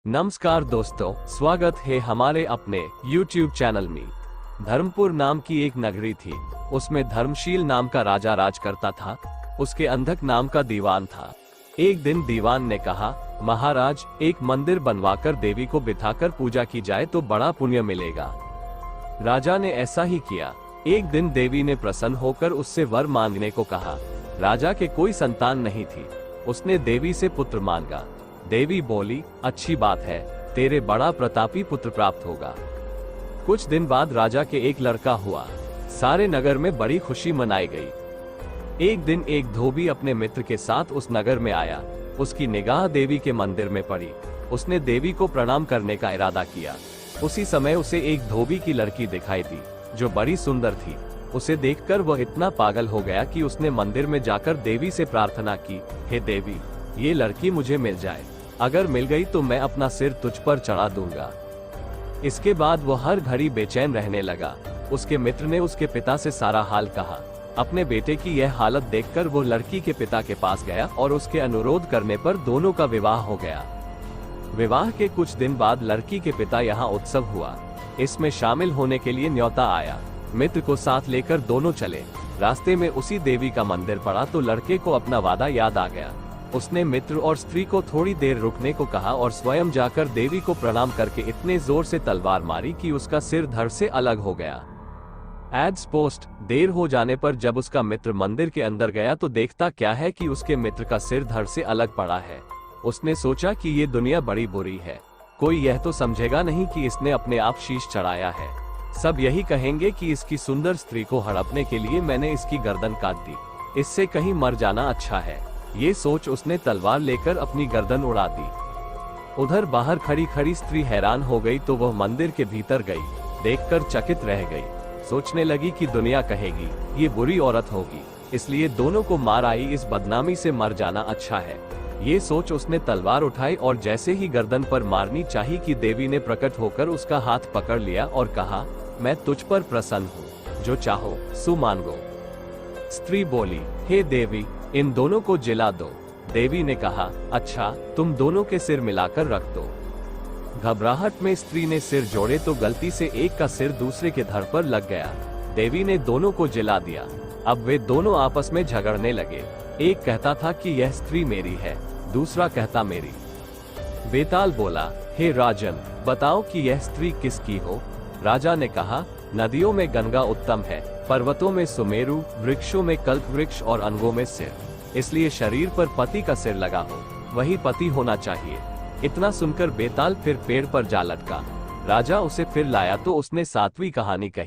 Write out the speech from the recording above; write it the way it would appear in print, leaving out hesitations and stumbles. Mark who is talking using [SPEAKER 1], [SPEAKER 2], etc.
[SPEAKER 1] नमस्कार दोस्तों, स्वागत है हमारे अपने YouTube चैनल में। धर्मपुर नाम की एक नगरी थी। उसमें धर्मशील नाम का राजा राज करता था। उसके अंधक नाम का दीवान था। एक दिन दीवान ने कहा, महाराज, एक मंदिर बनवाकर देवी को बिठाकर पूजा की जाए तो बड़ा पुण्य मिलेगा। राजा ने ऐसा ही किया। एक दिन देवी ने प्रसन्न होकर उससे वर मांगने को कहा। राजा के कोई संतान नहीं थी। उसने देवी से पुत्र मांगा। देवी बोली, अच्छी बात है, तेरे बड़ा प्रतापी पुत्र प्राप्त होगा। कुछ दिन बाद राजा के एक लड़का हुआ। सारे नगर में बड़ी खुशी मनाई गई। एक दिन एक धोबी अपने मित्र के साथ उस नगर में आया। उसकी निगाह देवी के मंदिर में पड़ी। उसने देवी को प्रणाम करने का इरादा किया। उसी समय उसे एक धोबी की लड़की दिखाई दी, जो बड़ी सुंदर थी। उसे देखकर वह इतना पागल हो गया कि उसने मंदिर में जाकर देवी से प्रार्थना की, हे देवी, ये लड़की मुझे मिल जाए। अगर मिल गई तो मैं अपना सिर तुझ पर चढ़ा दूंगा। इसके बाद वह हर घड़ी बेचैन रहने लगा। उसके मित्र ने उसके पिता से सारा हाल कहा। अपने बेटे की यह हालत देखकर वो लड़की के पिता के पास गया और उसके अनुरोध करने पर दोनों का विवाह हो गया। विवाह के कुछ दिन बाद लड़की के पिता यहाँ उत्सव हुआ। इसमें शामिल होने के लिए न्योता आया। मित्र को साथ लेकर दोनों चले। रास्ते में उसी देवी का मंदिर पड़ा तो लड़के को अपना वादा याद आ गया। उसने मित्र और स्त्री को थोड़ी देर रुकने को कहा और स्वयं जाकर देवी को प्रणाम करके इतने जोर से तलवार मारी कि उसका सिर धड़ से अलग हो गया। Ads post. देर हो जाने पर जब उसका मित्र मंदिर के अंदर गया तो देखता क्या है कि उसके मित्र का सिर धड़ से अलग पड़ा है। उसने सोचा कि ये दुनिया बड़ी बुरी है। कोई यह तो समझेगा नहीं कि इसने अपने आप शीश चढ़ाया है। सब यही कहेंगे कि इसकी सुंदर स्त्री को हड़पने के लिए मैंने इसकी गर्दन काट दी। इससे कहीं मर जाना अच्छा है। ये सोच उसने तलवार लेकर अपनी गर्दन उड़ा दी। उधर बाहर खड़ी खड़ी स्त्री हैरान हो गई तो वह मंदिर के भीतर गई। देखकर चकित रह गई। सोचने लगी कि दुनिया कहेगी ये बुरी औरत होगी, इसलिए दोनों को मार आई। इस बदनामी से मर जाना अच्छा है। ये सोच उसने तलवार उठाई और जैसे ही गर्दन पर मारनी चाही कि देवी ने प्रकट होकर उसका हाथ पकड़ लिया और कहा, मैं तुझ पर प्रसन्न हूँ, जो चाहो सो मांगो। स्त्री बोली, हे देवी, इन दोनों को जिला दो। देवी ने कहा, अच्छा, तुम दोनों के सिर मिलाकर रख दो। घबराहट में स्त्री ने सिर जोड़े तो गलती से एक का सिर दूसरे के धड़ पर लग गया। देवी ने दोनों को जिला दिया। अब वे दोनों आपस में झगड़ने लगे। एक कहता था कि यह स्त्री मेरी है, दूसरा कहता मेरी। बेताल बोला, हे राजन, बताओ कि यह स्त्री किसकी हो। राजा ने कहा, नदियों में गंगा उत्तम है, पर्वतों में सुमेरु, वृक्षों में कल्प वृक्ष और अंगों में सिर। इसलिए शरीर पर पति का सिर लगा हो, वही पति होना चाहिए। इतना सुनकर बेताल फिर पेड़ पर जा लटका। राजा उसे फिर लाया तो उसने सातवीं कहानी कही।